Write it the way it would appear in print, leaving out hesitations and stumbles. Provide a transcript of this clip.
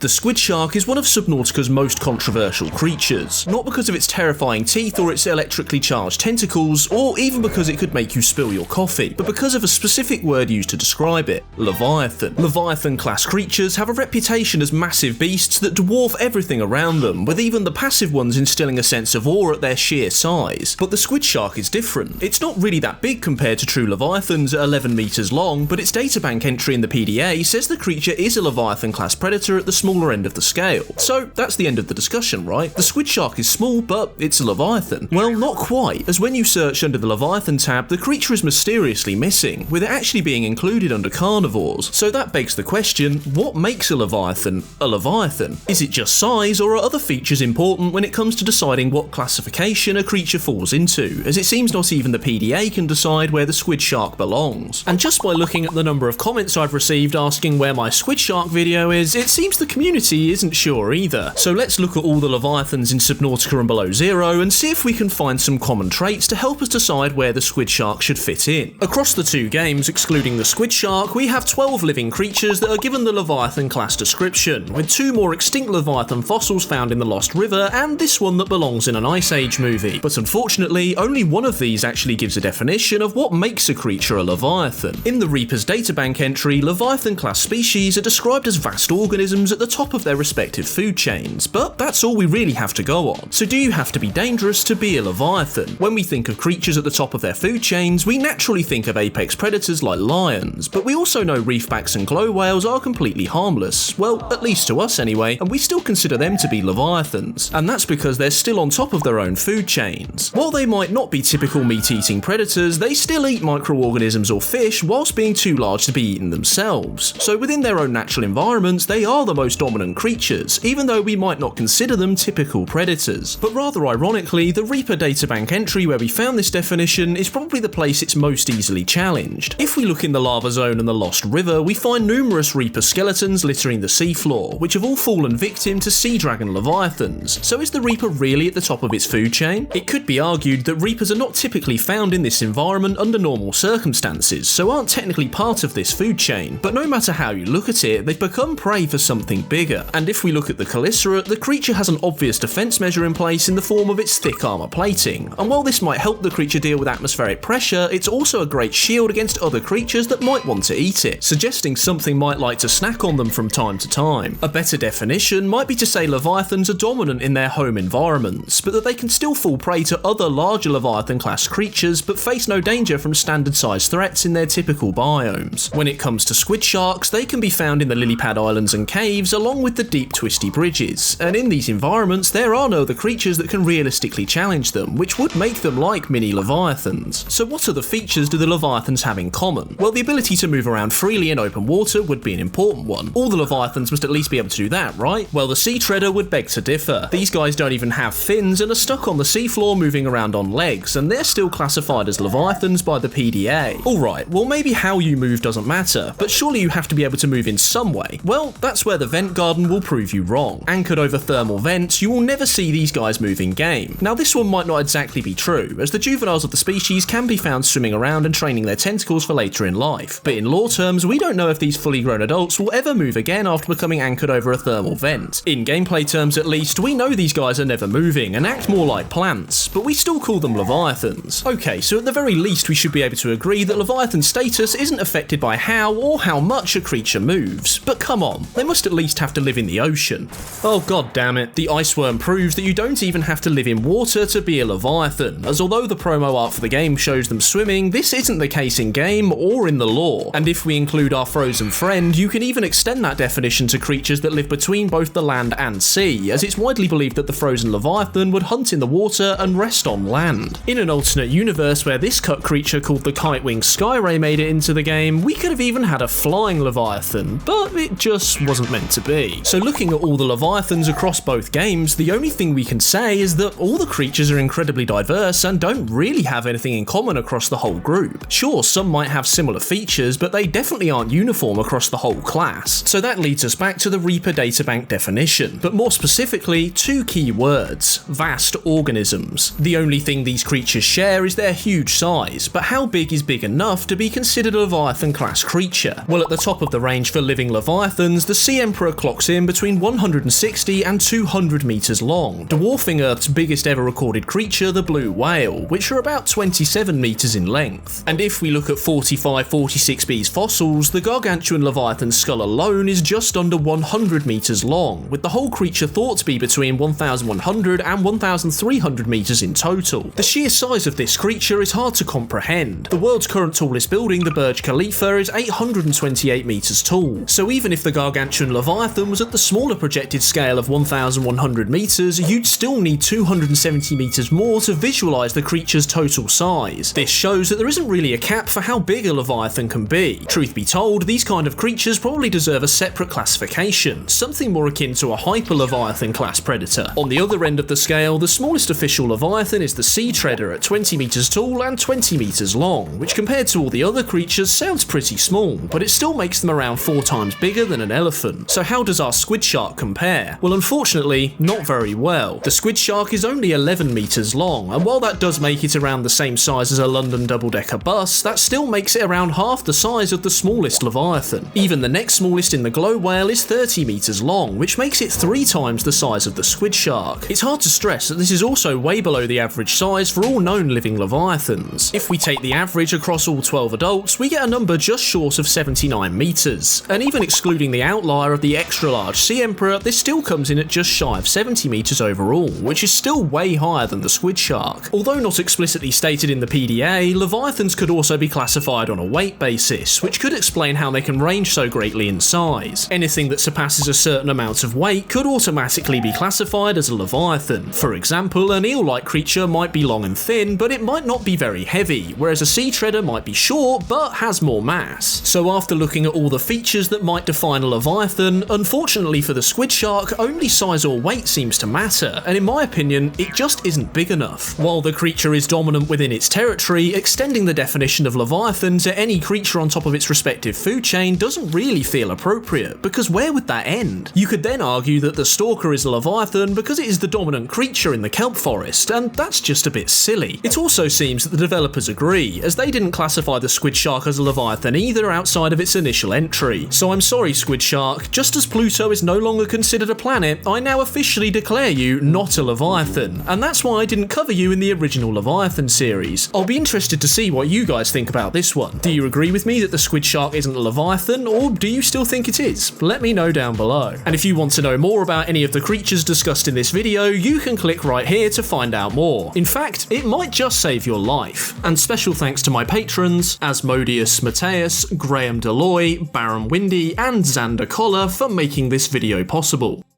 The squid shark is one of Subnautica's most controversial creatures, not because of its terrifying teeth or its electrically charged tentacles, or even because it could make you spill your coffee, but because of a specific word used to describe it: Leviathan. Leviathan-class creatures have a reputation as massive beasts that dwarf everything around them, with even the passive ones instilling a sense of awe at their sheer size. But the squid shark is different. It's not really that big compared to true Leviathans at 11 meters long, but its databank entry in the PDA says the creature is a Leviathan-class predator at the smaller end of the scale. So that's the end of the discussion, right? The squid shark is small, but it's a Leviathan. Well, not quite, as when you search under the Leviathan tab, the creature is mysteriously missing, with it actually being included under carnivores. So that begs the question, what makes a Leviathan a Leviathan? Is it just size, or are other features important when it comes to deciding what classification a creature falls into, as it seems not even the PDA can decide where the squid shark belongs. And just by looking at the number of comments I've received asking where my squid shark video is, it seems the community isn't sure either. So let's look at all the Leviathans in Subnautica and below zero and see if we can find some common traits to help us decide where the squid shark should fit in. Across the two games, excluding the squid shark, we have 12 living creatures that are given the Leviathan class description, with 2 more extinct Leviathan fossils found in the Lost River and this one that belongs in an Ice Age movie. But unfortunately, only one of these actually gives a definition of what makes a creature a Leviathan. In the Reaper's databank entry, Leviathan class species are described as vast organisms at the top of their respective food chains, but that's all we really have to go on. So do you have to be dangerous to be a Leviathan? When we think of creatures at the top of their food chains, we naturally think of apex predators like lions, but we also know reefbacks and glow whales are completely harmless, well, at least to us anyway, and we still consider them to be Leviathans, and that's because they're still on top of their own food chains. While they might not be typical meat-eating predators, they still eat microorganisms or fish whilst being too large to be eaten themselves. So within their own natural environments, they are the most dominant creatures, even though we might not consider them typical predators. But rather ironically, the Reaper databank entry where we found this definition is probably the place it's most easily challenged. If we look in the lava zone and the Lost River, we find numerous Reaper skeletons littering the seafloor, which have all fallen victim to sea dragon Leviathans. So is the Reaper really at the top of its food chain? It could be argued that Reapers are not typically found in this environment under normal circumstances, so aren't technically part of this food chain, but no matter how you look at it, they've become prey for something bigger. And if we look at the Calycera, the creature has an obvious defense measure in place in the form of its thick armor plating, and while this might help the creature deal with atmospheric pressure, it's also a great shield against other creatures that might want to eat it, suggesting something might like to snack on them from time to time. A better definition might be to say Leviathans are dominant in their home environments, but that they can still fall prey to other larger Leviathan class creatures but face no danger from standard sized threats in their typical biomes. When it comes to squid sharks, they can be found in the lily pad islands and caves along with the deep twisty bridges, and in these environments there are no other creatures that can realistically challenge them, which would make them like mini Leviathans. So what other features do the Leviathans have in common? Well, the ability to move around freely in open water would be an important one. All the Leviathans must at least be able to do that, right? Well, the Sea Treader would beg to differ. These guys don't even have fins and are stuck on the seafloor moving around on legs, and they're still classified as Leviathans by the PDA. Alright, well maybe how you move doesn't matter, but surely you have to be able to move in some way. Well, that's where the vent garden will prove you wrong. Anchored over thermal vents, you will never see these guys move in game. Now this one might not exactly be true, as the juveniles of the species can be found swimming around and training their tentacles for later in life, but in lore terms we don't know if these fully grown adults will ever move again after becoming anchored over a thermal vent. In gameplay terms at least, we know these guys are never moving and act more like plants, but we still call them Leviathans. Okay, so at the very least we should be able to agree that Leviathan status isn't affected by how or how much a creature moves, but come on, they must at least have to live in the ocean. Oh god damn it, the iceworm proves that you don't even have to live in water to be a Leviathan, as although the promo art for the game shows them swimming, this isn't the case in game or in the lore. And if we include our frozen friend, you can even extend that definition to creatures that live between both the land and sea, as it's widely believed that the frozen Leviathan would hunt in the water and rest on land. In an alternate universe where this cut creature called the Kite-winged Skyray made it into the game, we could have even had a flying Leviathan, but it just wasn't meant to be. So looking at all the Leviathans across both games, the only thing we can say is that all the creatures are incredibly diverse and don't really have anything in common across the whole group. Sure, some might have similar features, but they definitely aren't uniform across the whole class. So that leads us back to the Reaper databank definition, but more specifically, 2 key words: vast organisms. The only thing these creatures share is their huge size, but how big is big enough to be considered a Leviathan class creature? Well, at the top of the range for living Leviathans, the Sea Emperor Mirror clocks in between 160 and 200 meters long, dwarfing Earth's biggest ever recorded creature, the blue whale, which are about 27 meters in length. And if we look at 45-46b's fossils, the gargantuan Leviathan skull alone is just under 100 meters long, with the whole creature thought to be between 1,100 and 1,300 meters in total. The sheer size of this creature is hard to comprehend. The world's current tallest building, the Burj Khalifa, is 828 meters tall, so even if the gargantuan Leviathan was at the smaller projected scale of 1,100 meters, you'd still need 270 meters more to visualize the creature's total size. This shows that there isn't really a cap for how big a Leviathan can be. Truth be told, these kind of creatures probably deserve a separate classification, something more akin to a Hyper-Leviathan class predator. On the other end of the scale, the smallest official Leviathan is the Sea Treader at 20 meters tall and 20 meters long, which compared to all the other creatures sounds pretty small, but it still makes them around 4 times bigger than an elephant. So how does our Squidshark compare? Well, unfortunately, not very well. The Squidshark is only 11 meters long, and while that does make it around the same size as a London double-decker bus, that still makes it around half the size of the smallest Leviathan. Even the next smallest in the glow whale is 30 meters long, which makes it 3 times the size of the Squidshark. It's hard to stress that this is also way below the average size for all known living Leviathans. If we take the average across all 12 adults, we get a number just short of 79 meters, and even excluding the outlier of the extra-large Sea Emperor, this still comes in at just shy of 70 meters overall, which is still way higher than the Squidshark. Although not explicitly stated in the PDA, Leviathans could also be classified on a weight basis, which could explain how they can range so greatly in size. Anything that surpasses a certain amount of weight could automatically be classified as a Leviathan. For example, an eel-like creature might be long and thin, but it might not be very heavy, whereas a Sea Treader might be short, but has more mass. So after looking at all the features that might define a Leviathan, unfortunately for the Squidshark, only size or weight seems to matter, and in my opinion, it just isn't big enough. While the creature is dominant within its territory, extending the definition of Leviathan to any creature on top of its respective food chain doesn't really feel appropriate, because where would that end? You could then argue that the Stalker is a Leviathan because it is the dominant creature in the kelp forest, and that's just a bit silly. It also seems that the developers agree, as they didn't classify the Squidshark as a Leviathan either outside of its initial entry. So I'm sorry Squidshark, just as Pluto is no longer considered a planet, I now officially declare you not a Leviathan, and that's why I didn't cover you in the original Leviathan series. I'll be interested to see what you guys think about this one. Do you agree with me that the Squidshark isn't a Leviathan, or do you still think it is? Let me know down below. And if you want to know more about any of the creatures discussed in this video, you can click right here to find out more. In fact, it might just save your life. And special thanks to my patrons, Asmodeus Matthias, Graham DeLoye, Baron Windy, and Xander Kohler for making this video possible.